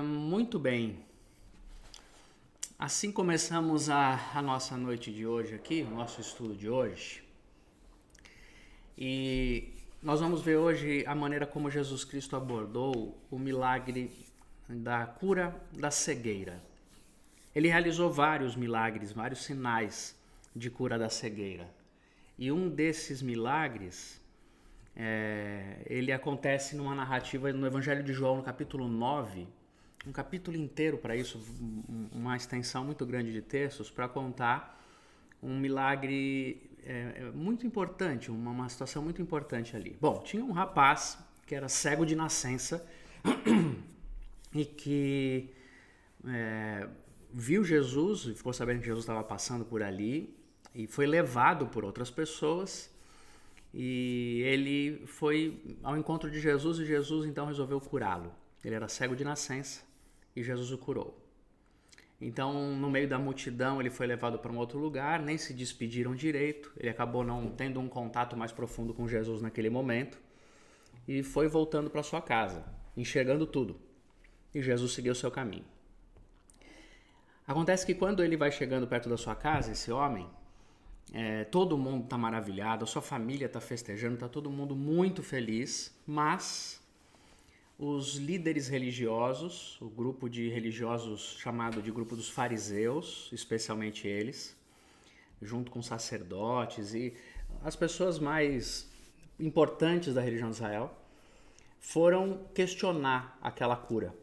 Muito bem. Assim começamos a nossa noite de hoje aqui, o nosso estudo de hoje. E nós vamos ver hoje a maneira como Jesus Cristo abordou o milagre da cura da cegueira. Ele realizou vários milagres, vários sinais de cura da cegueira. E um desses milagres, ele acontece numa narrativa no Evangelho de João, no capítulo 9, um capítulo inteiro para isso, uma extensão muito grande de textos para contar um milagre muito importante, uma situação muito importante ali. Bom, tinha um rapaz que era cego de nascença e que viu Jesus e ficou sabendo que Jesus estava passando por ali e foi levado por outras pessoas e ele foi ao encontro de Jesus e Jesus então resolveu curá-lo. Ele era cego de nascença e Jesus o curou. Então, no meio da multidão, ele foi levado para um outro lugar, nem se despediram direito, ele acabou não tendo um contato mais profundo com Jesus naquele momento e foi voltando para sua casa, enxergando tudo. E Jesus seguiu o seu caminho. Acontece que quando ele vai chegando perto da sua casa, esse homem, todo mundo está maravilhado, a sua família está festejando, está todo mundo muito feliz, mas os líderes religiosos, o grupo de religiosos chamado de grupo dos fariseus, especialmente eles, junto com sacerdotes e as pessoas mais importantes da religião de Israel, foram questionar aquela cura.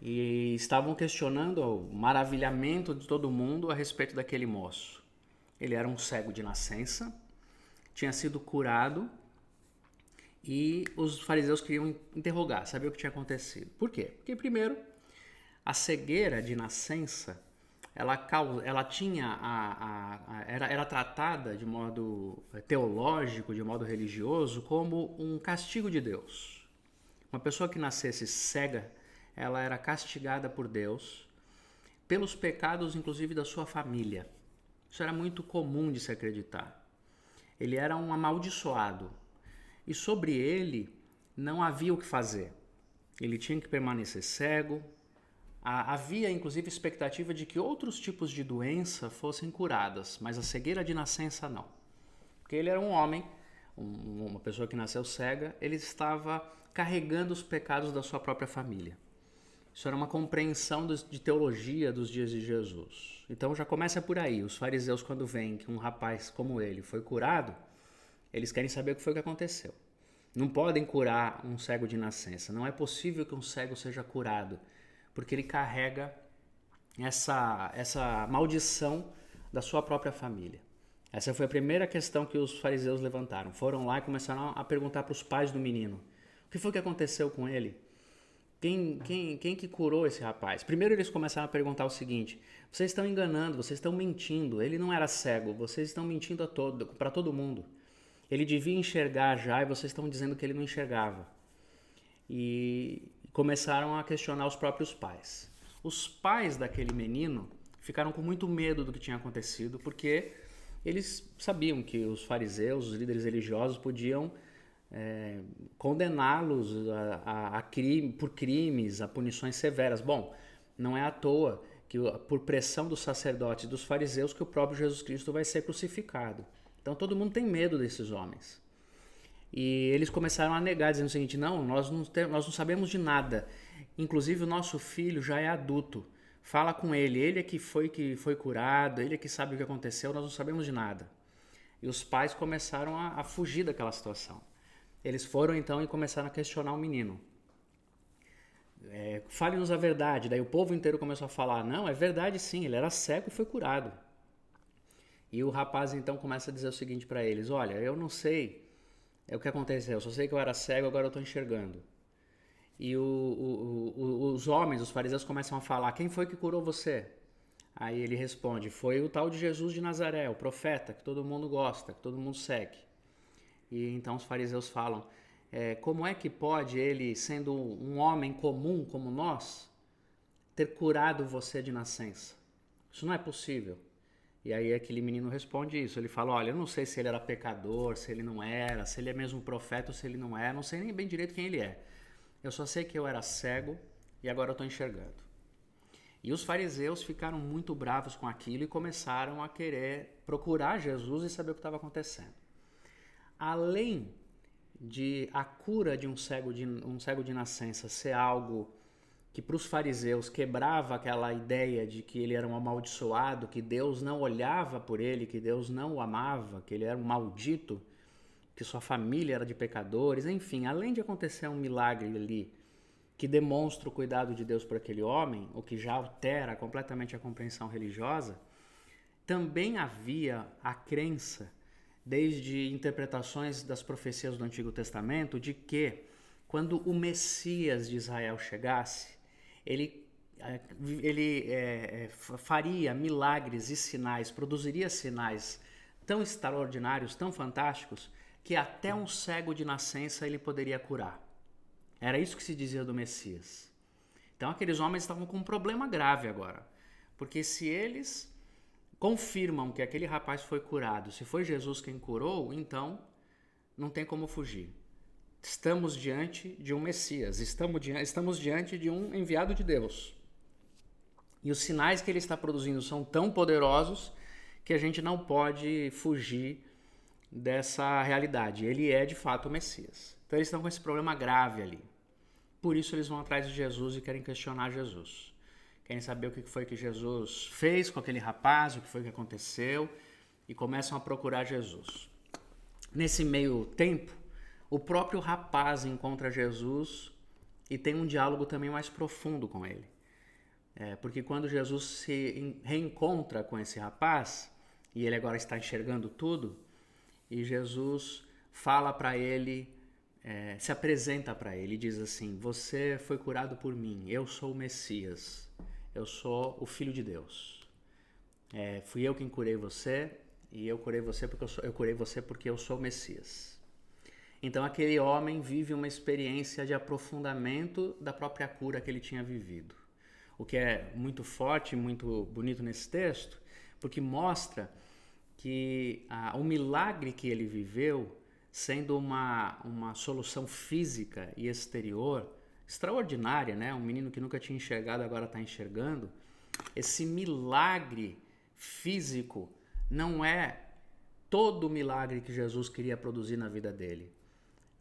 E estavam questionando o maravilhamento de todo mundo a respeito daquele moço. Ele era um cego de nascença, tinha sido curado e os fariseus queriam interrogar, saber o que tinha acontecido. Por quê? Porque, primeiro, a cegueira de nascença ela tinha era tratada de modo teológico, de modo religioso, como um castigo de Deus. Uma pessoa que nascesse cega, ela era castigada por Deus pelos pecados, inclusive, da sua família. Isso era muito comum de se acreditar. Ele era um amaldiçoado. E sobre ele não havia o que fazer. Ele tinha que permanecer cego. Havia, inclusive, expectativa de que outros tipos de doença fossem curadas, mas a cegueira de nascença não. Porque ele era um homem, uma pessoa que nasceu cega, ele estava carregando os pecados da sua própria família. Isso era uma compreensão de teologia dos dias de Jesus. Então já começa por aí. Os fariseus, quando veem que um rapaz como ele foi curado, eles querem saber o que foi que aconteceu. Não podem curar um cego de nascença. Não é possível que um cego seja curado, porque ele carrega essa maldição da sua própria família. Essa foi a primeira questão que os fariseus levantaram. Foram lá e começaram a perguntar para os pais do menino: o que foi que aconteceu com ele? Quem que curou esse rapaz? Primeiro eles começaram a perguntar o seguinte: vocês estão enganando, vocês estão mentindo. Ele não era cego, vocês estão mentindo para todo mundo. Ele devia enxergar já e vocês estão dizendo que ele não enxergava. E começaram a questionar os próprios pais. Os pais daquele menino ficaram com muito medo do que tinha acontecido, porque eles sabiam que os fariseus, os líderes religiosos, podiam condená-los por crimes, a punições severas. Bom, não é à toa que por pressão dos sacerdotes e dos fariseus que o próprio Jesus Cristo vai ser crucificado. Então todo mundo tem medo desses homens. E eles começaram a negar, dizendo o seguinte: não, nós não sabemos de nada. Inclusive o nosso filho já é adulto. Fala com ele, ele é que foi curado, ele é que sabe o que aconteceu, nós não sabemos de nada. E os pais começaram a fugir daquela situação. Eles foram então e começaram a questionar o menino. Fale-nos a verdade. Daí o povo inteiro começou a falar: não, é verdade sim, ele era cego e foi curado. E o rapaz então começa a dizer o seguinte para eles: olha, eu não sei o que aconteceu, eu só sei que eu era cego, agora eu estou enxergando. E os homens, os fariseus começam a falar: quem foi que curou você? Aí ele responde: foi o tal de Jesus de Nazaré, o profeta, que todo mundo gosta, que todo mundo segue. E então os fariseus falam: como é que pode ele, sendo um homem comum como nós, ter curado você de nascença? Isso não é possível. E aí aquele menino responde isso. Ele fala: olha, eu não sei se ele era pecador, se ele não era, se ele é mesmo profeta ou se ele não é. Não sei nem bem direito quem ele é. Eu só sei que eu era cego, e agora eu estou enxergando. E os fariseus ficaram muito bravos com aquilo e começaram a querer procurar Jesus e saber o que estava acontecendo. Além de a cura de um cego de nascença ser algo que para os fariseus quebrava aquela ideia de que ele era um amaldiçoado, que Deus não olhava por ele, que Deus não o amava, que ele era um maldito, que sua família era de pecadores, enfim, além de acontecer um milagre ali que demonstra o cuidado de Deus por aquele homem, o que já altera completamente a compreensão religiosa, também havia a crença, desde interpretações das profecias do Antigo Testamento, de que quando o Messias de Israel chegasse, ele faria milagres e sinais, produziria sinais tão extraordinários, tão fantásticos, que até um cego de nascença ele poderia curar. Era isso que se dizia do Messias. Então aqueles homens estavam com um problema grave agora, porque se eles confirmam que aquele rapaz foi curado, se foi Jesus quem curou, então não tem como fugir. Estamos diante de um Messias, estamos diante de um enviado de Deus. E os sinais que ele está produzindo são tão poderosos que a gente não pode fugir dessa realidade. Ele é de fato o Messias. Então eles estão com esse problema grave ali. Por isso eles vão atrás de Jesus e querem questionar Jesus. Querem saber o que foi que Jesus fez com aquele rapaz, o que foi que aconteceu, e começam a procurar Jesus. Nesse meio tempo, o próprio rapaz encontra Jesus e tem um diálogo também mais profundo com ele. Porque quando Jesus se reencontra com esse rapaz, e ele agora está enxergando tudo, e Jesus fala para ele, se apresenta para ele e diz assim: você foi curado por mim, eu sou o Messias, eu sou o Filho de Deus. Fui eu quem curei você, e eu curei você porque eu sou o Messias. Então aquele homem vive uma experiência de aprofundamento da própria cura que ele tinha vivido. O que é muito forte, muito bonito nesse texto, porque mostra que o milagre que ele viveu, sendo uma solução física e exterior extraordinária, né? Um menino que nunca tinha enxergado agora está enxergando. Esse milagre físico não é todo o milagre que Jesus queria produzir na vida dele.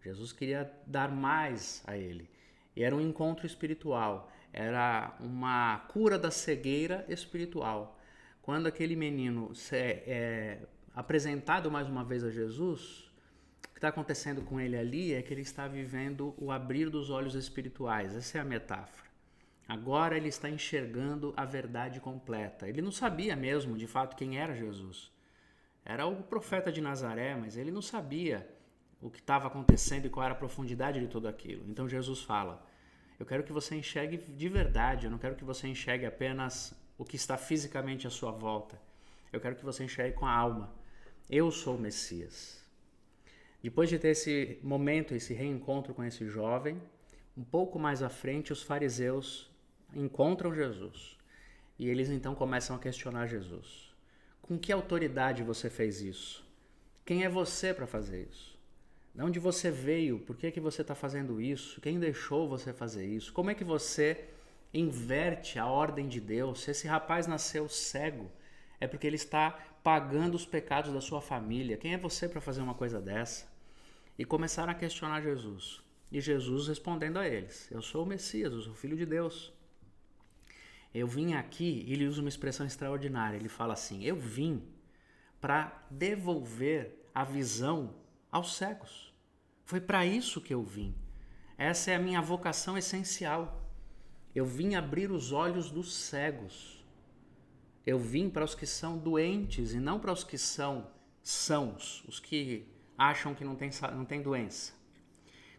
Jesus queria dar mais a ele. E era um encontro espiritual, era uma cura da cegueira espiritual. Quando aquele menino é apresentado mais uma vez a Jesus, o que está acontecendo com ele ali é que ele está vivendo o abrir dos olhos espirituais. Essa é a metáfora. Agora ele está enxergando a verdade completa. Ele não sabia mesmo, de fato, quem era Jesus. Era o profeta de Nazaré, mas ele não sabia o que estava acontecendo e qual era a profundidade de tudo aquilo. Então Jesus fala: eu quero que você enxergue de verdade, eu não quero que você enxergue apenas o que está fisicamente à sua volta. Eu quero que você enxergue com a alma. Eu sou o Messias. Depois de ter esse momento, esse reencontro com esse jovem, um pouco mais à frente, os fariseus encontram Jesus. E eles então começam a questionar Jesus. Com que autoridade você fez isso? Quem é você para fazer isso? De onde você veio? Por que você está fazendo isso? Quem deixou você fazer isso? Como é que você inverte a ordem de Deus? Se esse rapaz nasceu cego, é porque ele está pagando os pecados da sua família. Quem é você para fazer uma coisa dessa? E começaram a questionar Jesus. E Jesus respondendo a eles: eu sou o Messias, eu sou o Filho de Deus. Eu vim aqui, e ele usa uma expressão extraordinária. Ele fala assim: eu vim para devolver a visão aos cegos. Foi para isso que eu vim. Essa é a minha vocação essencial. Eu vim abrir os olhos dos cegos. Eu vim para os que são doentes e não para os que são sãos, os que acham que não tem doença.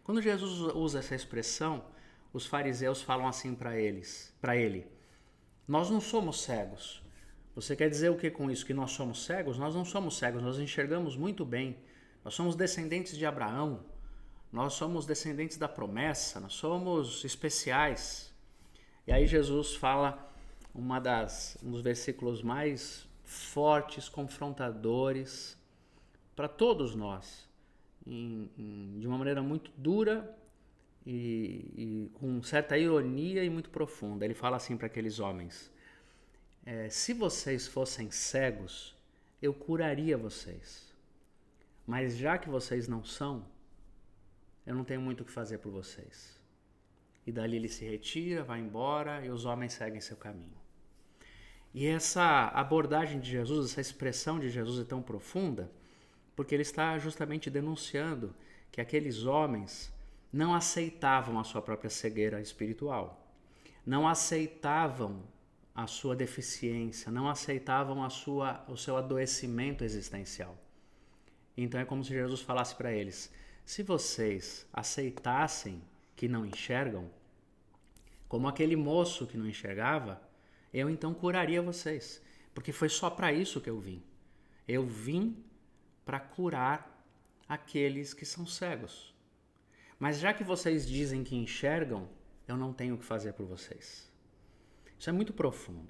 Quando Jesus usa essa expressão, os fariseus falam assim para ele: nós não somos cegos. Você quer dizer o que com isso? Que nós somos cegos? Nós não somos cegos, nós enxergamos muito bem. Nós somos descendentes de Abraão, nós somos descendentes da promessa, nós somos especiais. E aí Jesus fala um dos versículos mais fortes, confrontadores para todos nós, de uma maneira muito dura e com certa ironia e muito profunda. Ele fala assim para aqueles homens: se vocês fossem cegos, eu curaria vocês. Mas já que vocês não são, eu não tenho muito o que fazer por vocês. E dali ele se retira, vai embora e os homens seguem seu caminho. E essa abordagem de Jesus, essa expressão de Jesus é tão profunda, porque ele está justamente denunciando que aqueles homens não aceitavam a sua própria cegueira espiritual, não aceitavam a sua deficiência, não aceitavam o seu adoecimento existencial. Então é como se Jesus falasse para eles: se vocês aceitassem que não enxergam, como aquele moço que não enxergava, eu então curaria vocês, porque foi só para isso que eu vim. Eu vim para curar aqueles que são cegos. Mas já que vocês dizem que enxergam, eu não tenho o que fazer por vocês. Isso é muito profundo,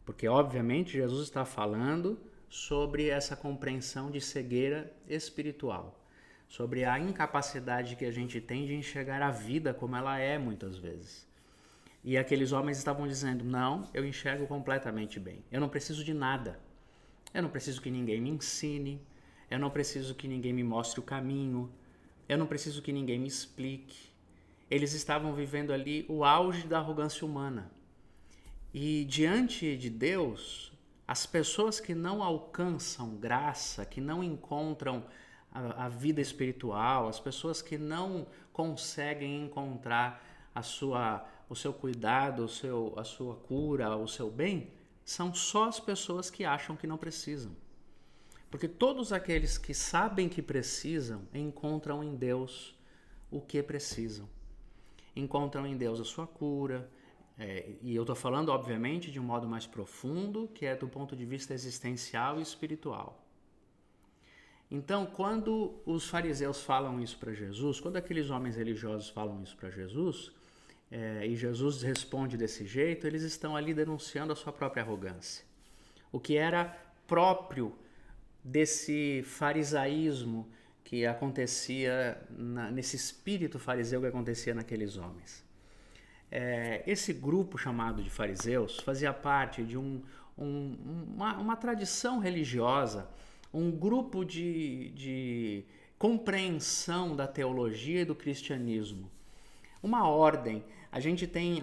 porque obviamente Jesus está falando sobre essa compreensão de cegueira espiritual, sobre a incapacidade que a gente tem de enxergar a vida como ela é muitas vezes. E aqueles homens estavam dizendo: não, eu enxergo completamente bem, eu não preciso de nada, eu não preciso que ninguém me ensine, eu não preciso que ninguém me mostre o caminho, eu não preciso que ninguém me explique. Eles estavam vivendo ali o auge da arrogância humana. E diante de Deus, as pessoas que não alcançam graça, que não encontram a vida espiritual, as pessoas que não conseguem encontrar o seu cuidado, a sua cura, o seu bem, são só as pessoas que acham que não precisam. Porque todos aqueles que sabem que precisam, encontram em Deus o que precisam. Encontram em Deus a sua cura, e eu estou falando, obviamente, de um modo mais profundo, que é do ponto de vista existencial e espiritual. Então, quando os fariseus falam isso para Jesus, quando aqueles homens religiosos falam isso para Jesus, e Jesus responde desse jeito, eles estão ali denunciando a sua própria arrogância. O que era próprio desse farisaísmo que acontecia, nesse espírito fariseu que acontecia naqueles homens. Esse grupo chamado de fariseus fazia parte de uma tradição religiosa, um grupo de compreensão da teologia e do cristianismo. Uma ordem. A gente tem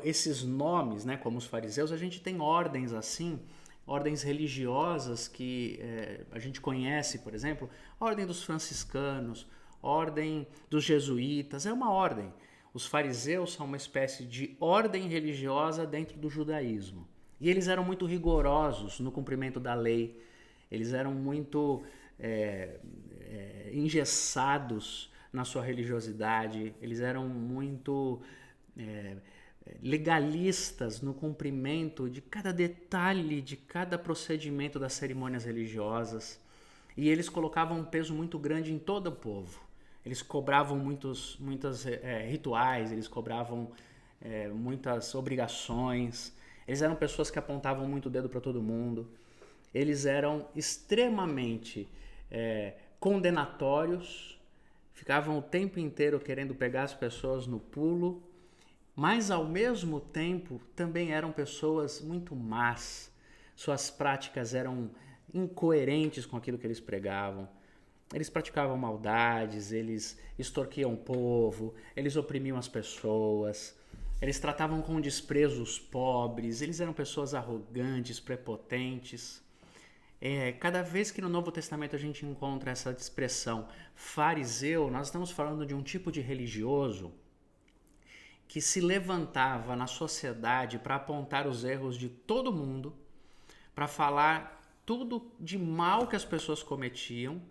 esses nomes, né, como os fariseus, a gente tem ordens assim, ordens religiosas que a gente conhece, por exemplo, a ordem dos franciscanos, ordem dos jesuítas, é uma ordem. Os fariseus são uma espécie de ordem religiosa dentro do judaísmo. E eles eram muito rigorosos no cumprimento da lei, eles eram muito engessados na sua religiosidade, eles eram muito legalistas no cumprimento de cada detalhe, de cada procedimento das cerimônias religiosas, e eles colocavam um peso muito grande em todo o povo. Eles cobravam muitos rituais, eles cobravam muitas obrigações, eles eram pessoas que apontavam muito o dedo para todo mundo, eles eram extremamente condenatórios, ficavam o tempo inteiro querendo pegar as pessoas no pulo, mas ao mesmo tempo também eram pessoas muito más. Suas práticas eram incoerentes com aquilo que eles pregavam. Eles praticavam maldades, eles extorquiam o povo, eles oprimiam as pessoas, eles tratavam com desprezo os pobres, eles eram pessoas arrogantes, prepotentes. Cada vez que no Novo Testamento a gente encontra essa expressão fariseu, nós estamos falando de um tipo de religioso que se levantava na sociedade para apontar os erros de todo mundo, para falar tudo de mal que as pessoas cometiam,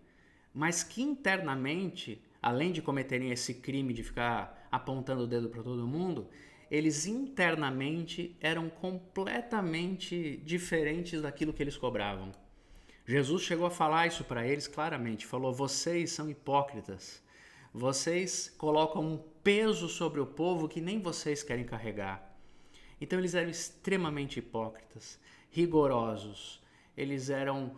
mas que internamente, além de cometerem esse crime de ficar apontando o dedo para todo mundo, eles internamente eram completamente diferentes daquilo que eles cobravam. Jesus chegou a falar isso para eles claramente, falou: vocês são hipócritas, vocês colocam um peso sobre o povo que nem vocês querem carregar. Então eles eram extremamente hipócritas, rigorosos, eles eram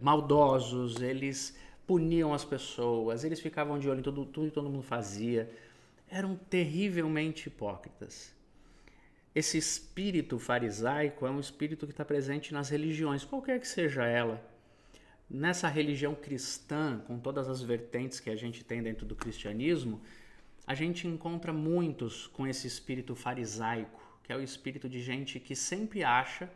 maldosos, eles puniam as pessoas, eles ficavam de olho em tudo que todo mundo fazia. Eram terrivelmente hipócritas. Esse espírito farisaico é um espírito que está presente nas religiões, qualquer que seja ela. Nessa religião cristã, com todas as vertentes que a gente tem dentro do cristianismo, a gente encontra muitos com esse espírito farisaico, que é o espírito de gente que sempre acha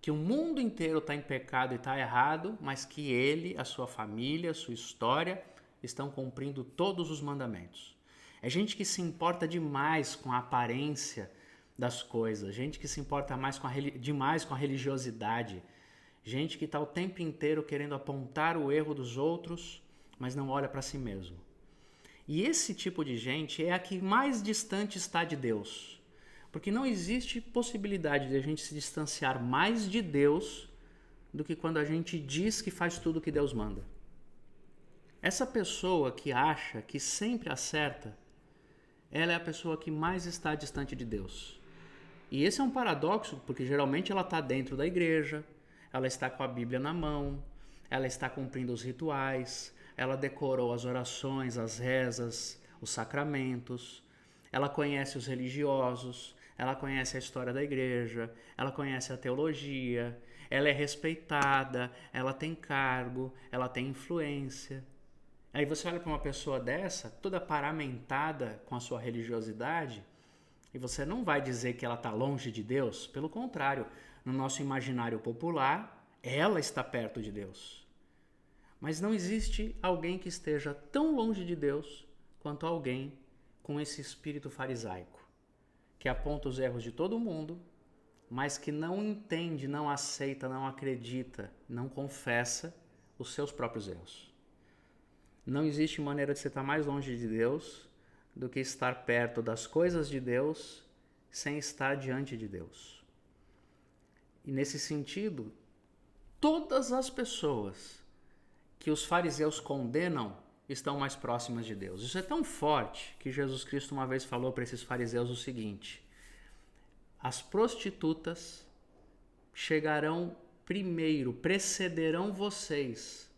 que o mundo inteiro está em pecado e está errado, mas que ele, a sua família, a sua história, estão cumprindo todos os mandamentos. É gente que se importa demais com a aparência das coisas, gente que se importa demais com a religiosidade, gente que está o tempo inteiro querendo apontar o erro dos outros, mas não olha para si mesmo. E esse tipo de gente é a que mais distante está de Deus. Porque não existe possibilidade de a gente se distanciar mais de Deus do que quando a gente diz que faz tudo o que Deus manda. Essa pessoa que acha que sempre acerta, ela é a pessoa que mais está distante de Deus. E esse é um paradoxo, porque geralmente ela está dentro da igreja, ela está com a Bíblia na mão, ela está cumprindo os rituais, ela decorou as orações, as rezas, os sacramentos, ela conhece os religiosos, ela conhece a história da igreja, ela conhece a teologia, ela é respeitada, ela tem cargo, ela tem influência. Aí você olha para uma pessoa dessa, toda paramentada com a sua religiosidade, e você não vai dizer que ela está longe de Deus, pelo contrário, no nosso imaginário popular, ela está perto de Deus. Mas não existe alguém que esteja tão longe de Deus quanto alguém com esse espírito farisaico, que aponta os erros de todo mundo, mas que não entende, não aceita, não acredita, não confessa os seus próprios erros. Não existe maneira de você estar mais longe de Deus do que estar perto das coisas de Deus sem estar diante de Deus. E nesse sentido, todas as pessoas que os fariseus condenam estão mais próximas de Deus. Isso é tão forte que Jesus Cristo uma vez falou para esses fariseus o seguinte: as prostitutas chegarão primeiro, precederão vocês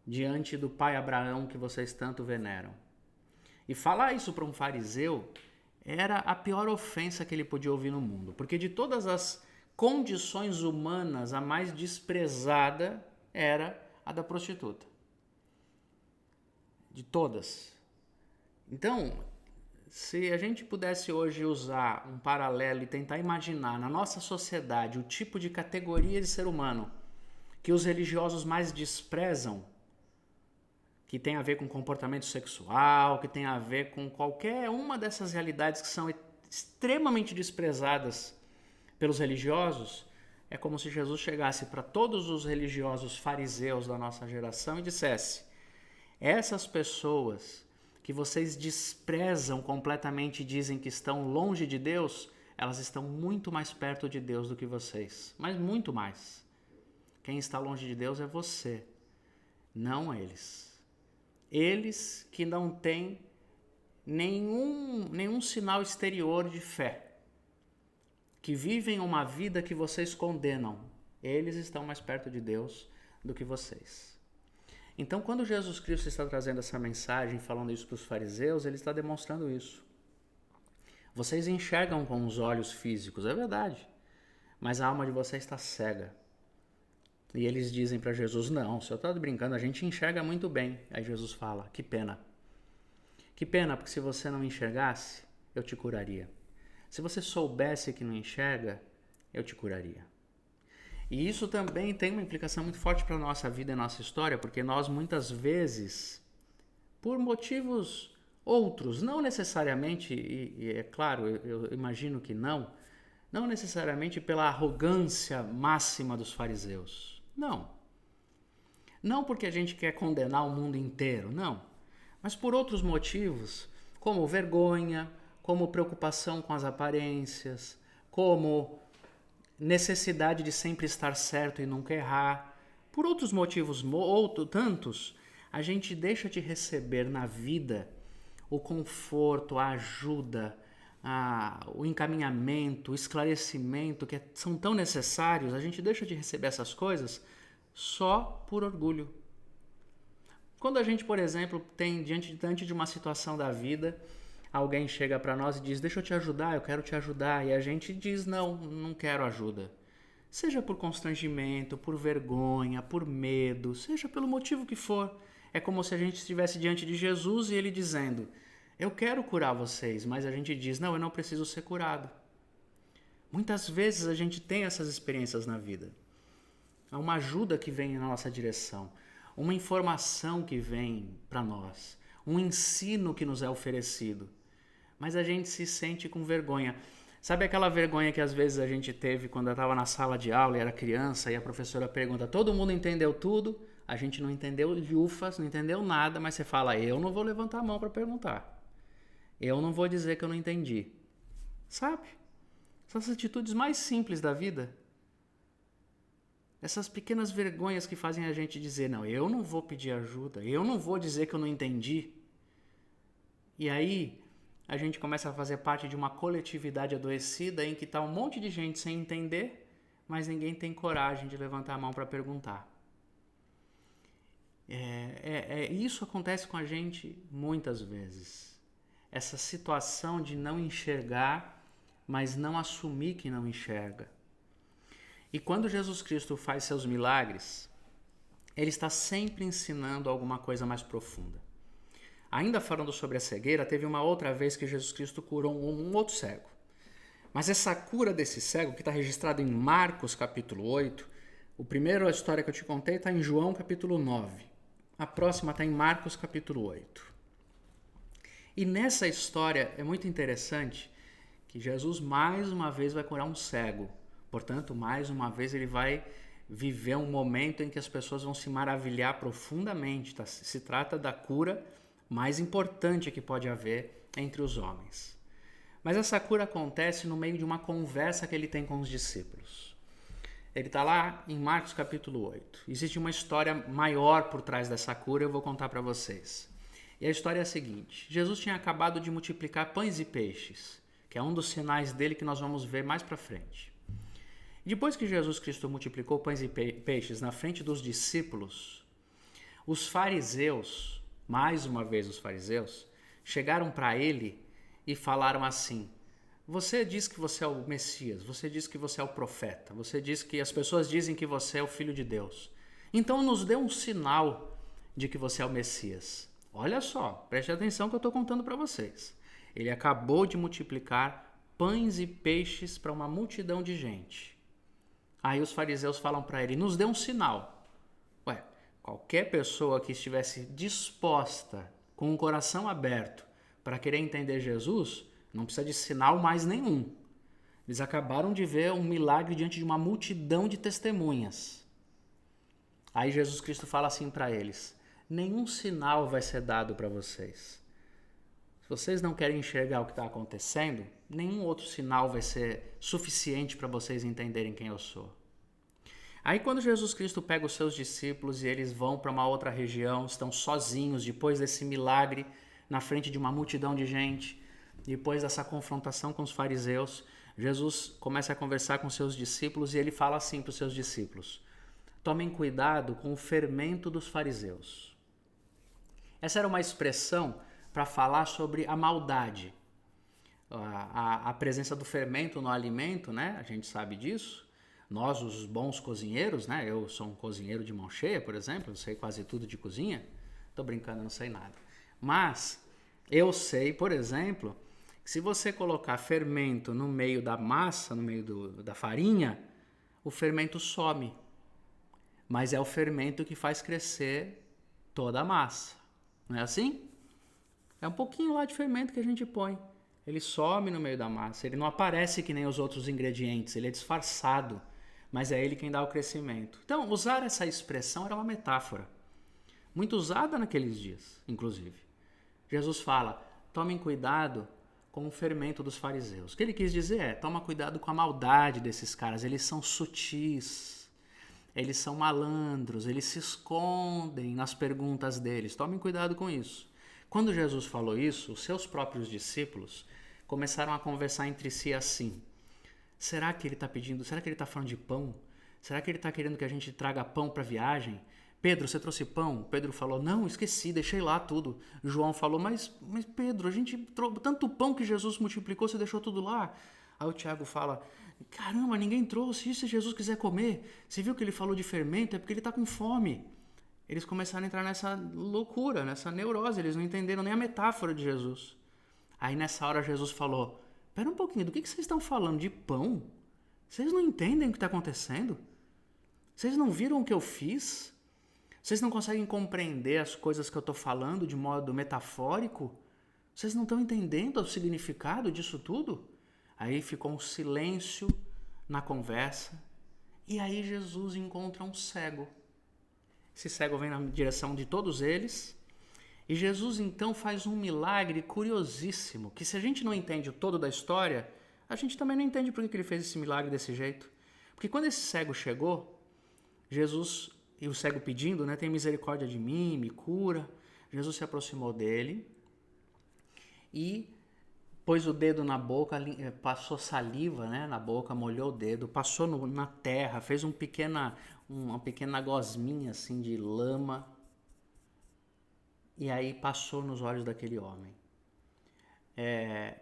diante do pai Abraão que vocês tanto veneram. E falar isso para um fariseu era a pior ofensa que ele podia ouvir no mundo, porque de todas as condições humanas, a mais desprezada era a da prostituta. De todas. Então, se a gente pudesse hoje usar um paralelo e tentar imaginar na nossa sociedade o tipo de categoria de ser humano que os religiosos mais desprezam, que tem a ver com comportamento sexual, que tem a ver com qualquer uma dessas realidades que são extremamente desprezadas pelos religiosos, é como se Jesus chegasse para todos os religiosos fariseus da nossa geração e dissesse: essas pessoas que vocês desprezam completamente e dizem que estão longe de Deus, elas estão muito mais perto de Deus do que vocês, mas muito mais. Quem está longe de Deus é você, não eles. Eles que não têm nenhum sinal exterior de fé, que vivem uma vida que vocês condenam, eles estão mais perto de Deus do que vocês. Então, quando Jesus Cristo está trazendo essa mensagem, falando isso para os fariseus, ele está demonstrando isso. Vocês enxergam com os olhos físicos, é verdade, mas a alma de vocês está cega. E eles dizem para Jesus: não, o senhor está brincando, a gente enxerga muito bem. Aí Jesus fala: que pena. Que pena, porque se você não enxergasse, eu te curaria. Se você soubesse que não enxerga, eu te curaria. E isso também tem uma implicação muito forte para a nossa vida e nossa história, porque nós muitas vezes, por motivos outros, não necessariamente, e é claro, eu imagino que não necessariamente pela arrogância máxima dos fariseus. Não. Não porque a gente quer condenar o mundo inteiro, não. Mas por outros motivos, como vergonha, como preocupação com as aparências, como necessidade de sempre estar certo e nunca errar. Por outros motivos, tantos, a gente deixa de receber na vida o conforto, a ajuda, o encaminhamento, o esclarecimento que são tão necessários. A gente deixa de receber essas coisas só por orgulho. Quando a gente, por exemplo, tem diante de uma situação da vida, alguém chega para nós e diz, deixa eu te ajudar, eu quero te ajudar, e a gente diz, não, não quero ajuda. Seja por constrangimento, por vergonha, por medo, seja pelo motivo que for. É como se a gente estivesse diante de Jesus e ele dizendo, eu quero curar vocês, mas a gente diz, não, eu não preciso ser curado. Muitas vezes a gente tem essas experiências na vida. Há uma ajuda que vem na nossa direção, uma informação que vem para nós, um ensino que nos é oferecido, mas a gente se sente com vergonha. Sabe aquela vergonha que às vezes a gente teve quando eu estava na sala de aula e era criança e a professora pergunta, todo mundo entendeu tudo? A gente não entendeu lufas, não entendeu nada, mas você fala, eu não vou levantar a mão para perguntar. Eu não vou dizer que eu não entendi. Sabe? São as atitudes mais simples da vida. Essas pequenas vergonhas que fazem a gente dizer, não, eu não vou pedir ajuda, eu não vou dizer que eu não entendi. E aí, a gente começa a fazer parte de uma coletividade adoecida em que está um monte de gente sem entender, mas ninguém tem coragem de levantar a mão para perguntar. Isso acontece com a gente muitas vezes. Essa situação de não enxergar, mas não assumir que não enxerga. E quando Jesus Cristo faz seus milagres, ele está sempre ensinando alguma coisa mais profunda. Ainda falando sobre a cegueira, teve uma outra vez que Jesus Cristo curou um outro cego. Mas essa cura desse cego, que está registrado em Marcos capítulo 8, a primeira história que eu te contei está em João capítulo 9. A próxima está em Marcos capítulo 8. E nessa história é muito interessante que Jesus mais uma vez vai curar um cego. Portanto, mais uma vez ele vai viver um momento em que as pessoas vão se maravilhar profundamente. Tá? Se trata da cura mais importante que pode haver entre os homens. Mas essa cura acontece no meio de uma conversa que ele tem com os discípulos. Ele está lá em Marcos capítulo 8. Existe uma história maior por trás dessa cura, eu vou contar para vocês. E a história é a seguinte: Jesus tinha acabado de multiplicar pães e peixes, que é um dos sinais dele que nós vamos ver mais para frente. Depois que Jesus Cristo multiplicou pães e peixes na frente dos discípulos, os fariseus, mais uma vez os fariseus, chegaram para ele e falaram assim: você diz que você é o Messias, você diz que você é o profeta, você diz que as pessoas dizem que você é o Filho de Deus. Então nos dê um sinal de que você é o Messias. Olha só, preste atenção que eu estou contando para vocês. Ele acabou de multiplicar pães e peixes para uma multidão de gente. Aí os fariseus falam para ele, nos dê um sinal. Ué, qualquer pessoa que estivesse disposta, com o coração aberto, para querer entender Jesus, não precisa de sinal mais nenhum. Eles acabaram de ver um milagre diante de uma multidão de testemunhas. Aí Jesus Cristo fala assim para eles, nenhum sinal vai ser dado para vocês. Se vocês não querem enxergar o que está acontecendo, nenhum outro sinal vai ser suficiente para vocês entenderem quem eu sou. Aí quando Jesus Cristo pega os seus discípulos e eles vão para uma outra região, estão sozinhos depois desse milagre, na frente de uma multidão de gente, depois dessa confrontação com os fariseus, Jesus começa a conversar com seus discípulos e ele fala assim para os seus discípulos, tomem cuidado com o fermento dos fariseus. Essa era uma expressão para falar sobre a maldade. A presença do fermento no alimento, né? A gente sabe disso. Nós, os bons cozinheiros, né? Eu sou um cozinheiro de mão cheia, por exemplo, eu sei quase tudo de cozinha. Tô brincando, eu não sei nada. Mas eu sei, por exemplo, que se você colocar fermento no meio da massa, no meio da farinha, o fermento some. Mas é o fermento que faz crescer toda a massa. Não é assim? É um pouquinho lá de fermento que a gente põe. Ele some no meio da massa. Ele não aparece que nem os outros ingredientes. Ele é disfarçado. Mas é ele quem dá o crescimento. Então, usar essa expressão era uma metáfora. Muito usada naqueles dias, inclusive. Jesus fala, tomem cuidado com o fermento dos fariseus. O que ele quis dizer é, toma cuidado com a maldade desses caras. Eles são sutis. Eles são malandros. Eles se escondem nas perguntas deles. Tomem cuidado com isso. Quando Jesus falou isso, os seus próprios discípulos começaram a conversar entre si assim. Será que ele está falando de pão? Será que ele está querendo que a gente traga pão para a viagem? Pedro, você trouxe pão? Pedro falou, não, esqueci, deixei lá tudo. João falou, mas Pedro, a gente trouxe tanto pão que Jesus multiplicou, você deixou tudo lá. Aí o Tiago fala, caramba, ninguém trouxe, e se Jesus quiser comer? Você viu que ele falou de fermento? É porque ele está com fome. Eles começaram a entrar nessa loucura, nessa neurose, eles não entenderam nem a metáfora de Jesus. Aí nessa hora Jesus falou, espera um pouquinho, do que vocês estão falando? De pão? Vocês não entendem o que está acontecendo? Vocês não viram o que eu fiz? Vocês não conseguem compreender as coisas que eu estou falando de modo metafórico? Vocês não estão entendendo o significado disso tudo? Aí ficou um silêncio na conversa. E aí Jesus encontra um cego. Esse cego vem na direção de todos eles. E Jesus então faz um milagre curiosíssimo, que se a gente não entende o todo da história, a gente também não entende por que ele fez esse milagre desse jeito. Porque quando esse cego chegou, Jesus, e o cego pedindo, né, tem misericórdia de mim, me cura, Jesus se aproximou dele e pôs o dedo na boca, passou saliva, né, na boca, molhou o dedo, passou na terra, fez uma pequena gosminha assim de lama e aí passou nos olhos daquele homem.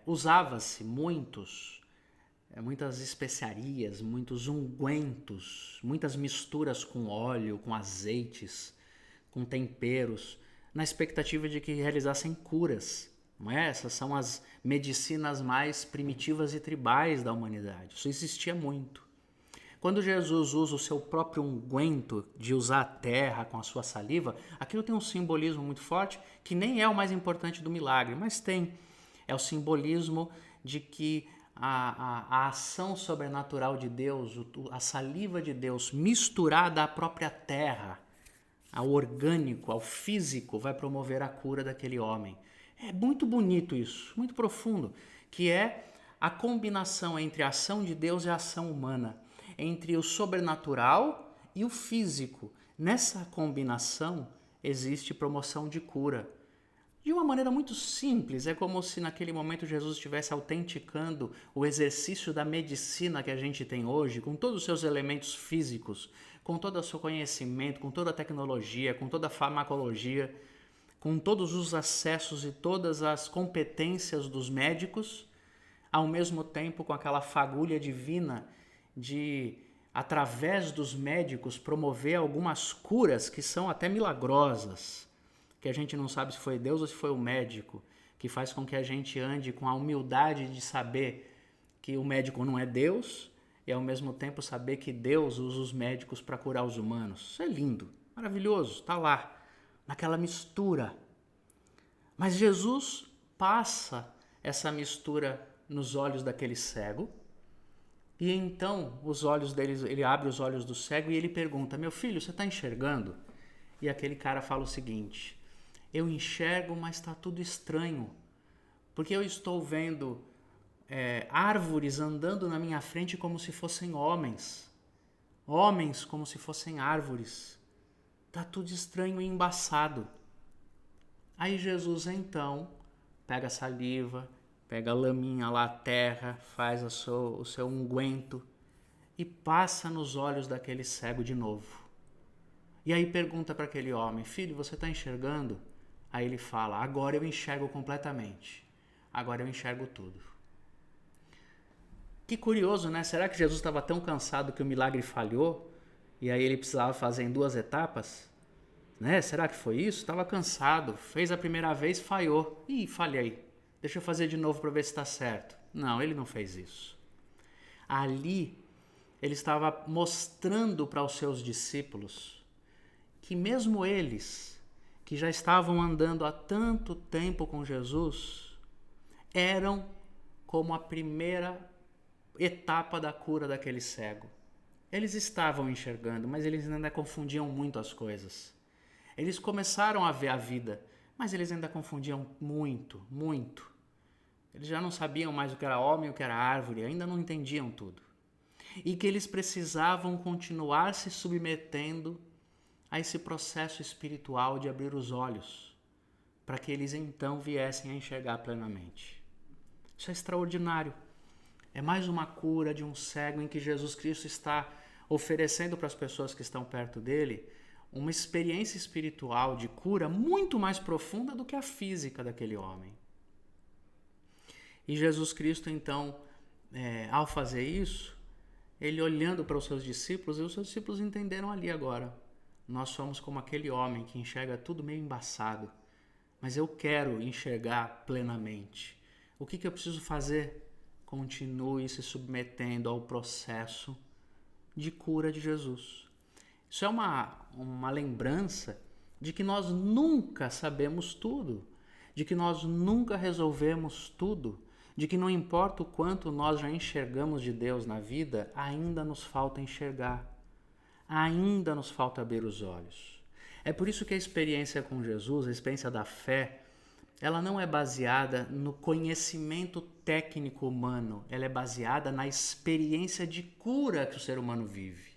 Usava-se muitas especiarias, muitos ungüentos, muitas misturas com óleo, com azeites, com temperos, na expectativa de que realizassem curas. Não é? Essas são as medicinas mais primitivas e tribais da humanidade. Isso existia muito. Quando Jesus usa o seu próprio unguento de usar a terra com a sua saliva, aquilo tem um simbolismo muito forte que nem é o mais importante do milagre, mas tem. É o simbolismo de que a ação sobrenatural de Deus, a saliva de Deus misturada à própria terra, ao orgânico, ao físico, vai promover a cura daquele homem. É muito bonito isso, muito profundo, que é a combinação entre a ação de Deus e a ação humana, entre o sobrenatural e o físico. Nessa combinação existe promoção de cura. De uma maneira muito simples, é como se naquele momento Jesus estivesse autenticando o exercício da medicina que a gente tem hoje, com todos os seus elementos físicos, com todo o seu conhecimento, com toda a tecnologia, com toda a farmacologia, com todos os acessos e todas as competências dos médicos, ao mesmo tempo com aquela fagulha divina de, através dos médicos, promover algumas curas que são até milagrosas, que a gente não sabe se foi Deus ou se foi o médico, que faz com que a gente ande com a humildade de saber que o médico não é Deus e ao mesmo tempo saber que Deus usa os médicos para curar os humanos. Isso é lindo, maravilhoso, está lá, naquela mistura. Mas Jesus passa essa mistura nos olhos daquele cego e então os olhos deles, ele abre os olhos do cego e ele pergunta, meu filho, você está enxergando? E aquele cara fala o seguinte, eu enxergo, mas está tudo estranho, porque eu estou vendo árvores andando na minha frente como se fossem homens como se fossem árvores, está tudo estranho e embaçado. Aí Jesus então pega a saliva, pega a laminha lá, a terra, faz o seu unguento e passa nos olhos daquele cego de novo. E aí pergunta para aquele homem, filho, você está enxergando? Aí ele fala, agora eu enxergo completamente. Agora eu enxergo tudo. Que curioso, né? Será que Jesus estava tão cansado que o milagre falhou? E aí ele precisava fazer em 2 etapas? Né? Será que foi isso? Estava cansado. Fez a primeira vez, falhou. Ih, falhei. Deixa eu fazer de novo para ver se está certo. Não, ele não fez isso. Ali, ele estava mostrando para os seus discípulos que mesmo eles, que já estavam andando há tanto tempo com Jesus, eram como a primeira etapa da cura daquele cego. Eles estavam enxergando, mas eles ainda confundiam muito as coisas. Eles começaram a ver a vida, mas eles ainda confundiam muito, muito. Eles já não sabiam mais o que era homem e o que era árvore, ainda não entendiam tudo. E que eles precisavam continuar se submetendo a esse processo espiritual de abrir os olhos, para que eles então viessem a enxergar plenamente. Isso é extraordinário. É mais uma cura de um cego em que Jesus Cristo está oferecendo para as pessoas que estão perto dele uma experiência espiritual de cura muito mais profunda do que a física daquele homem. E Jesus Cristo, então, ao fazer isso, ele olhando para os seus discípulos, e os seus discípulos entenderam ali agora. Nós somos como aquele homem que enxerga tudo meio embaçado, mas eu quero enxergar plenamente. O que eu preciso fazer? Continue se submetendo ao processo de cura de Jesus. Isso é uma lembrança de que nós nunca sabemos tudo, de que nós nunca resolvemos tudo, de que não importa o quanto nós já enxergamos de Deus na vida, ainda nos falta enxergar, ainda nos falta abrir os olhos. É por isso que a experiência com Jesus, a experiência da fé, ela não é baseada no conhecimento técnico humano, ela é baseada na experiência de cura que o ser humano vive.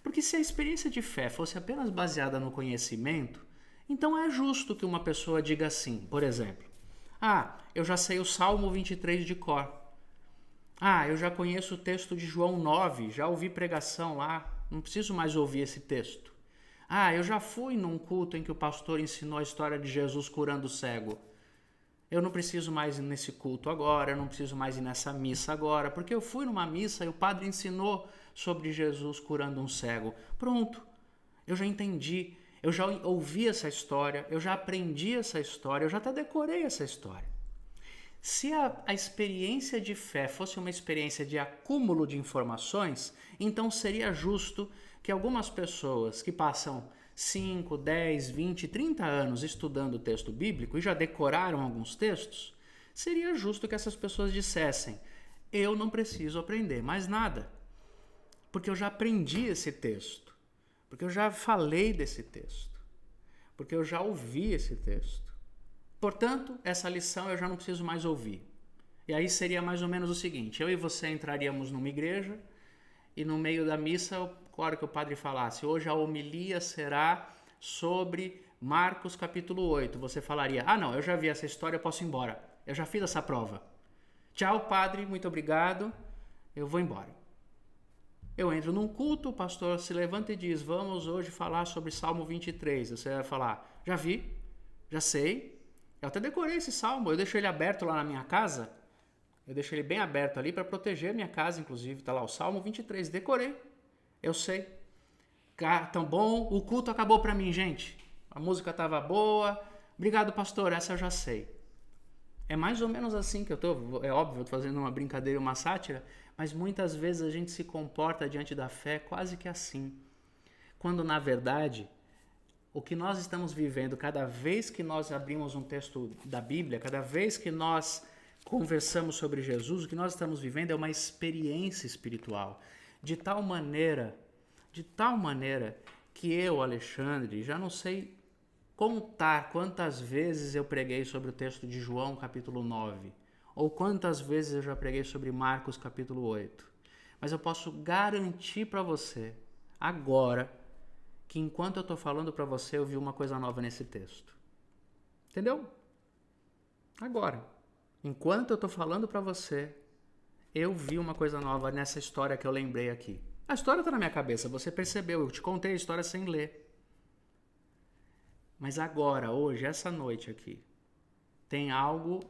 Porque se a experiência de fé fosse apenas baseada no conhecimento, então é justo que uma pessoa diga assim, por exemplo, eu já sei o Salmo 23 de cor. Eu já conheço o texto de João 9, já ouvi pregação lá, não preciso mais ouvir esse texto. Eu já fui num culto em que o pastor ensinou a história de Jesus curando o cego. Eu não preciso mais ir nesse culto agora, eu não preciso mais ir nessa missa agora, porque eu fui numa missa e o padre ensinou sobre Jesus curando um cego. Pronto, eu já entendi, eu já ouvi essa história, eu já aprendi essa história, eu já até decorei essa história. Se a experiência de fé fosse uma experiência de acúmulo de informações, então seria justo que algumas pessoas que passam 5, 10, 20, 30 anos estudando o texto bíblico e já decoraram alguns textos, seria justo que essas pessoas dissessem: eu não preciso aprender mais nada, porque eu já aprendi esse texto, porque eu já falei desse texto, porque eu já ouvi esse texto. Portanto, essa lição eu já não preciso mais ouvir. E aí seria mais ou menos o seguinte: eu e você entraríamos numa igreja e no meio da missa, a hora que o padre falasse, hoje a homilia será sobre Marcos capítulo 8, você falaria: não, eu já vi essa história, eu posso ir embora, eu já fiz essa prova. Tchau, padre, muito obrigado, eu vou embora. Eu entro num culto, o pastor se levanta e diz: vamos hoje falar sobre Salmo 23. Você vai falar: já vi, já sei, eu até decorei esse salmo, eu deixo ele aberto lá na minha casa, eu deixo ele bem aberto ali para proteger a minha casa, inclusive, tá lá o Salmo 23, decorei, eu sei. Tão bom, o culto acabou para mim, gente, a música tava boa, obrigado pastor, essa eu já sei. É mais ou menos assim que eu tô, é óbvio, eu tô fazendo uma brincadeira, uma sátira, mas muitas vezes a gente se comporta diante da fé quase que assim, quando na verdade o que nós estamos vivendo cada vez que nós abrimos um texto da Bíblia, cada vez que nós conversamos sobre Jesus, o que nós estamos vivendo é uma experiência espiritual, de tal maneira que eu, Alexandre, já não sei contar quantas vezes eu preguei sobre o texto de João capítulo 9, ou quantas vezes eu já preguei sobre Marcos capítulo 8. Mas eu posso garantir para você, agora, que enquanto eu estou falando para você, eu vi uma coisa nova nesse texto. Entendeu? Agora, enquanto eu estou falando para você, eu vi uma coisa nova nessa história que eu lembrei aqui. A história está na minha cabeça, você percebeu, eu te contei a história sem ler. Mas agora, hoje, essa noite aqui, tem algo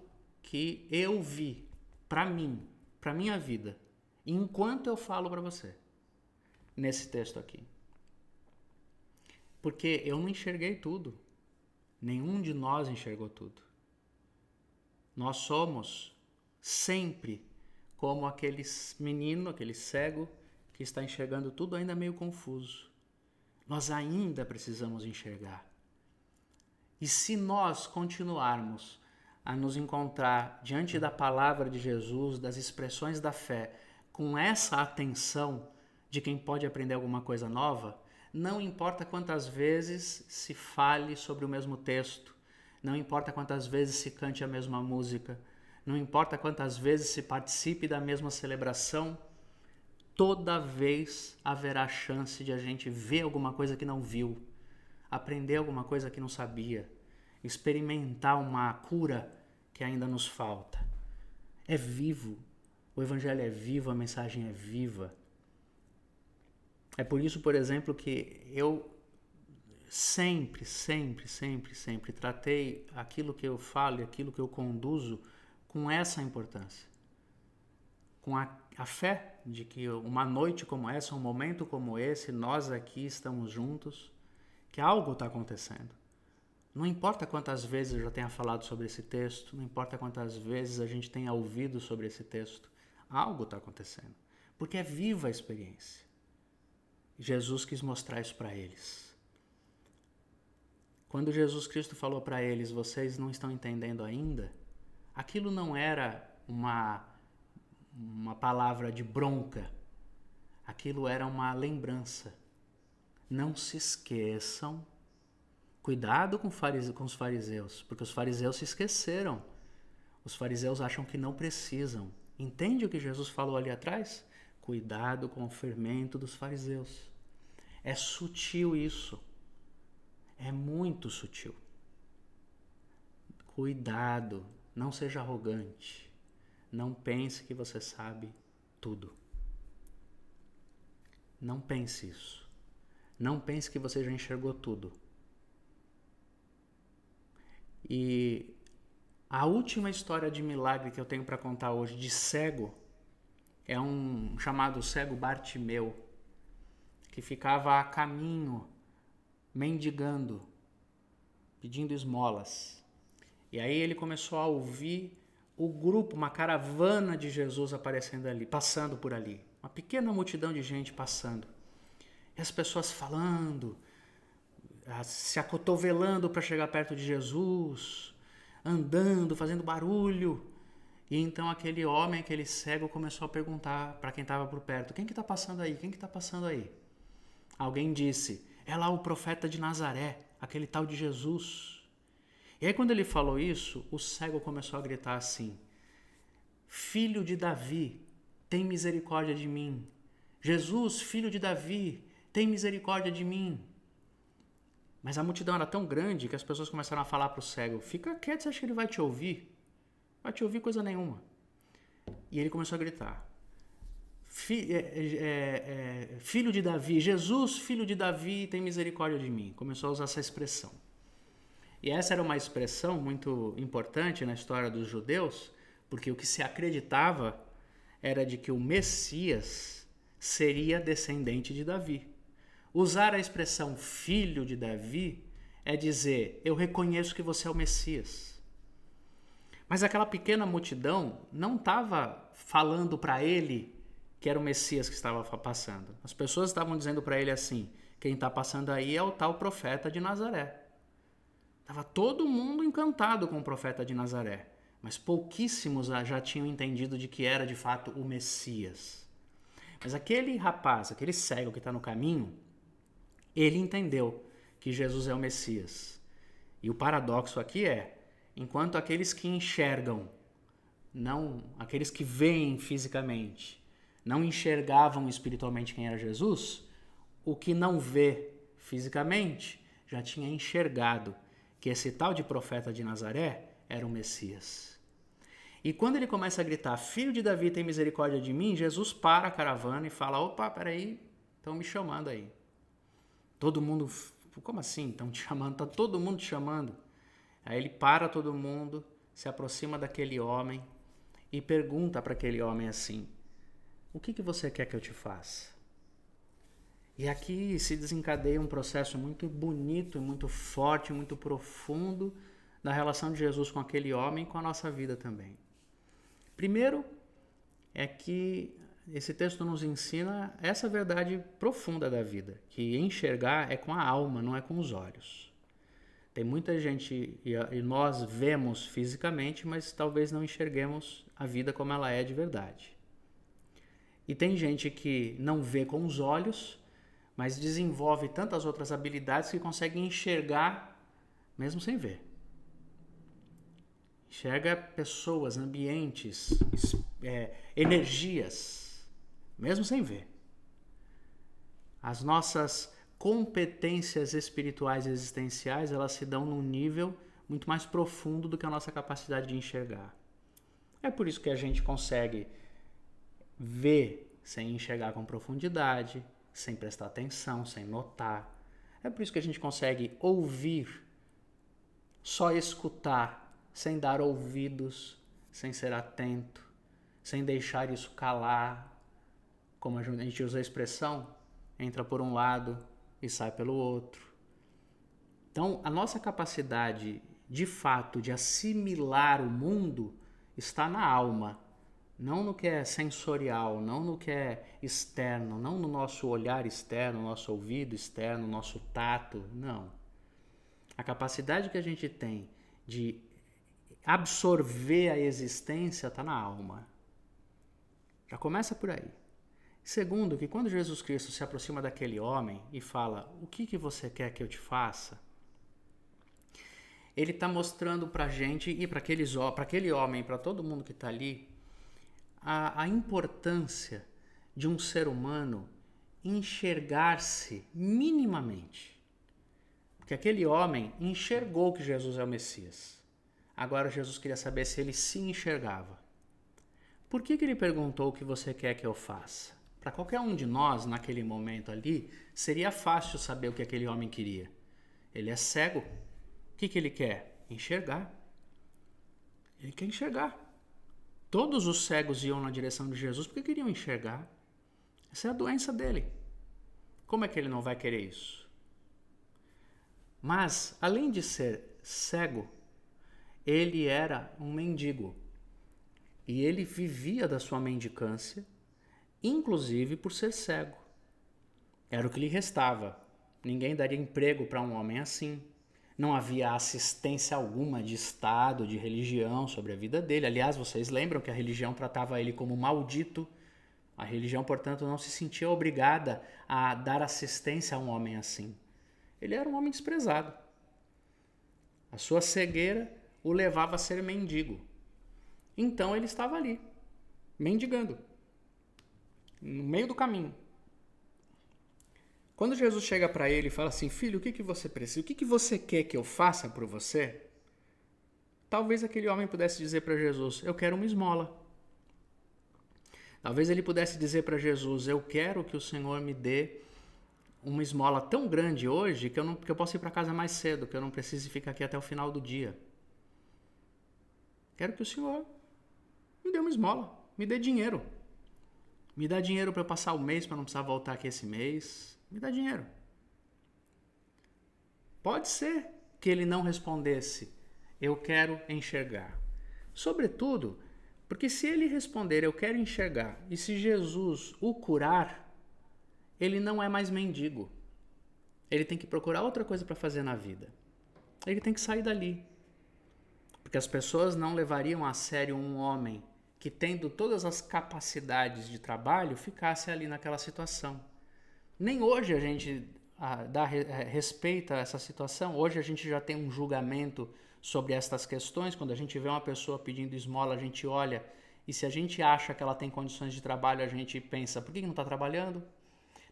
que eu vi para mim, para minha vida, enquanto eu falo para você, nesse texto aqui. Porque eu não enxerguei tudo. Nenhum de nós enxergou tudo. Nós somos sempre como aquele menino, aquele cego, que está enxergando tudo ainda meio confuso. Nós ainda precisamos enxergar. E se nós continuarmos a nos encontrar diante da palavra de Jesus, das expressões da fé, com essa atenção de quem pode aprender alguma coisa nova, não importa quantas vezes se fale sobre o mesmo texto, não importa quantas vezes se cante a mesma música, não importa quantas vezes se participe da mesma celebração, toda vez haverá chance de a gente ver alguma coisa que não viu, aprender alguma coisa que não sabia, experimentar uma cura que ainda nos falta. É vivo, o Evangelho é vivo, a mensagem é viva. É por isso, por exemplo, que eu sempre, sempre, sempre, sempre tratei aquilo que eu falo e aquilo que eu conduzo com essa importância. Com a fé de que uma noite como essa, um momento como esse, nós aqui estamos juntos, que algo está acontecendo. Não importa quantas vezes eu já tenha falado sobre esse texto, não importa quantas vezes a gente tenha ouvido sobre esse texto, algo está acontecendo. Porque é viva a experiência. Jesus quis mostrar isso para eles. Quando Jesus Cristo falou para eles, vocês não estão entendendo ainda, aquilo não era uma palavra de bronca, aquilo era uma lembrança. Não se esqueçam. Cuidado com os fariseus, porque os fariseus se esqueceram. Os fariseus acham que não precisam. Entende o que Jesus falou ali atrás? Cuidado com o fermento dos fariseus. É sutil isso. É muito sutil. Cuidado, não seja arrogante. Não pense que você sabe tudo. Não pense isso. Não pense que você já enxergou tudo. E a última história de milagre que eu tenho para contar hoje, de cego, é um chamado cego Bartimeu, que ficava a caminho, mendigando, pedindo esmolas. E aí ele começou a ouvir o grupo, uma caravana de Jesus aparecendo ali, passando por ali. Uma pequena multidão de gente passando. E as pessoas falando, se acotovelando para chegar perto de Jesus, andando, fazendo barulho. E então aquele homem, aquele cego, começou a perguntar para quem estava por perto: quem que está passando aí? Quem que está passando aí? Alguém disse: é lá o profeta de Nazaré, aquele tal de Jesus. E aí quando ele falou isso, o cego começou a gritar assim: filho de Davi, tem misericórdia de mim. Jesus, filho de Davi, tem misericórdia de mim. Mas a multidão era tão grande que as pessoas começaram a falar para o cego: fica quieto, você acha que ele vai te ouvir? Vai te ouvir coisa nenhuma. E ele começou a gritar: filho de Davi, Jesus, filho de Davi, tem misericórdia de mim. Começou a usar essa expressão. E essa era uma expressão muito importante na história dos judeus, porque o que se acreditava era de que o Messias seria descendente de Davi. Usar a expressão filho de Davi é dizer: eu reconheço que você é o Messias. Mas aquela pequena multidão não estava falando para ele que era o Messias que estava passando. As pessoas estavam dizendo para ele assim: quem está passando aí é o tal profeta de Nazaré. Estava todo mundo encantado com o profeta de Nazaré, mas pouquíssimos já tinham entendido de que era de fato o Messias. Mas aquele rapaz, aquele cego que está no caminho, ele entendeu que Jesus é o Messias. E o paradoxo aqui é: enquanto aqueles que enxergam, não aqueles que veem fisicamente, não enxergavam espiritualmente quem era Jesus, o que não vê fisicamente já tinha enxergado que esse tal de profeta de Nazaré era o Messias. E quando ele começa a gritar: filho de Davi, tem misericórdia de mim, Jesus para a caravana e fala: opa, peraí, estão me chamando aí. Todo mundo: como assim? Estão te chamando? Está todo mundo te chamando. Aí ele para todo mundo, se aproxima daquele homem e pergunta para aquele homem assim: o que você quer que eu te faça? E aqui se desencadeia um processo muito bonito, muito forte, muito profundo da relação de Jesus com aquele homem e com a nossa vida também. Primeiro é que esse texto nos ensina essa verdade profunda da vida, que enxergar é com a alma, não é com os olhos. Tem muita gente, e nós vemos fisicamente, mas talvez não enxerguemos a vida como ela é de verdade. E tem gente que não vê com os olhos, mas desenvolve tantas outras habilidades que consegue enxergar mesmo sem ver. Enxerga pessoas, ambientes, energias, mesmo sem ver. As nossas competências espirituais e existenciais, elas se dão num nível muito mais profundo do que a nossa capacidade de enxergar. É por isso que a gente consegue ver sem enxergar com profundidade, sem prestar atenção, sem notar. É por isso que a gente consegue ouvir, só escutar, sem dar ouvidos, sem ser atento, sem deixar isso calar, como a gente usa a expressão, entra por um lado e sai pelo outro. Então, a nossa capacidade, de fato, de assimilar o mundo está na alma, não no que é sensorial, não no que é externo, não no nosso olhar externo, nosso ouvido externo, nosso tato, não. A capacidade que a gente tem de absorver a existência está na alma. Já começa por aí. Segundo, que quando Jesus Cristo se aproxima daquele homem e fala, o que você quer que eu te faça? Ele está mostrando para a gente e para aquele homem, para todo mundo que está ali, a importância de um ser humano enxergar-se minimamente. Porque aquele homem enxergou que Jesus é o Messias. Agora Jesus queria saber se ele se enxergava. Por que ele perguntou o que você quer que eu faça? Para qualquer um de nós, naquele momento ali, seria fácil saber o que aquele homem queria. Ele é cego. O que ele quer? Enxergar. Ele quer enxergar. Todos os cegos iam na direção de Jesus porque queriam enxergar. Essa é a doença dele. Como é que ele não vai querer isso? Mas, além de ser cego, ele era um mendigo. E ele vivia da sua mendicância, inclusive por ser cego. Era o que lhe restava. Ninguém daria emprego para um homem assim. Não havia assistência alguma de Estado, de religião sobre a vida dele. Aliás, vocês lembram que a religião tratava ele como maldito. A religião, portanto, não se sentia obrigada a dar assistência a um homem assim. Ele era um homem desprezado. A sua cegueira o levava a ser mendigo. Então ele estava ali, mendigando, no meio do caminho. Quando Jesus chega para ele e fala assim, filho, o que você precisa? O que você quer que eu faça por você? Talvez aquele homem pudesse dizer para Jesus, eu quero uma esmola. Talvez ele pudesse dizer para Jesus, eu quero que o Senhor me dê uma esmola tão grande hoje que eu possa ir para casa mais cedo, que eu não precise ficar aqui até o final do dia. Quero que o Senhor me dê uma esmola, me dê dinheiro. Me dá dinheiro para eu passar o mês, para não precisar voltar aqui esse mês. Me dá dinheiro. Pode ser que ele não respondesse, eu quero enxergar. Sobretudo, porque se ele responder, eu quero enxergar, e se Jesus o curar, ele não é mais mendigo. Ele tem que procurar outra coisa para fazer na vida. Ele tem que sair dali. Porque as pessoas não levariam a sério um homem que, tendo todas as capacidades de trabalho, ficasse ali naquela situação. Nem hoje a gente respeita essa situação. Hoje a gente já tem um julgamento sobre estas questões. Quando a gente vê uma pessoa pedindo esmola, a gente olha e se a gente acha que ela tem condições de trabalho, a gente pensa, por que não está trabalhando?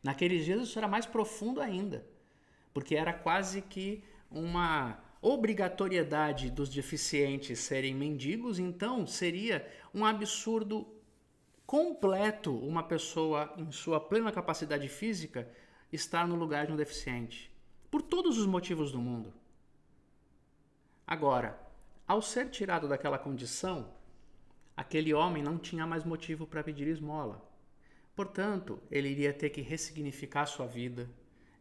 Naqueles dias isso era mais profundo ainda, porque era quase que uma obrigatoriedade dos deficientes serem mendigos, então seria um absurdo completo uma pessoa em sua plena capacidade física estar no lugar de um deficiente, por todos os motivos do mundo. Agora, ao ser tirado daquela condição, aquele homem não tinha mais motivo para pedir esmola. Portanto, ele iria ter que ressignificar sua vida,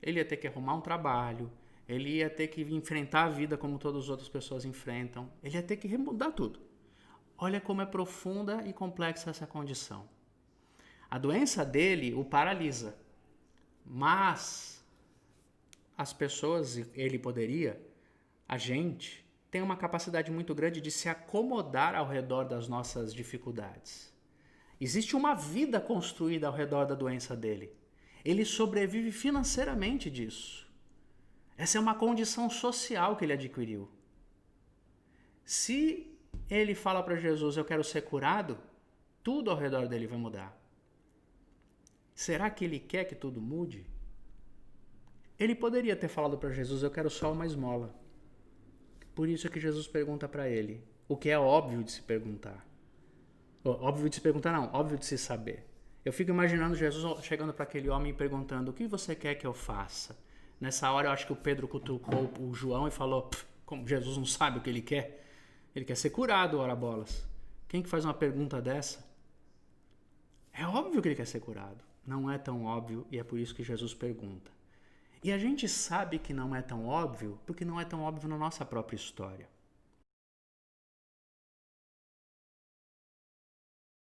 ele ia ter que arrumar um trabalho, ele ia ter que enfrentar a vida como todas as outras pessoas enfrentam, ele ia ter que remudar tudo. Olha como é profunda e complexa essa condição. A doença dele o paralisa, mas as pessoas, ele poderia, a gente, tem uma capacidade muito grande de se acomodar ao redor das nossas dificuldades. Existe uma vida construída ao redor da doença dele. Ele sobrevive financeiramente disso. Essa é uma condição social que ele adquiriu. Se ele fala para Jesus, eu quero ser curado, tudo ao redor dele vai mudar. Será que ele quer que tudo mude? Ele poderia ter falado para Jesus, eu quero só uma esmola. Por isso é que Jesus pergunta para ele, o que é óbvio de se perguntar. Óbvio de se perguntar não, óbvio de se saber. Eu fico imaginando Jesus chegando para aquele homem e perguntando, o que você quer que eu faça? Nessa hora eu acho que o Pedro cutucou o João e falou, como Jesus não sabe o que ele quer? Ele quer ser curado, ora bolas. Quem que faz uma pergunta dessa? É óbvio que ele quer ser curado. Não é tão óbvio e é por isso que Jesus pergunta. E a gente sabe que não é tão óbvio porque não é tão óbvio na nossa própria história.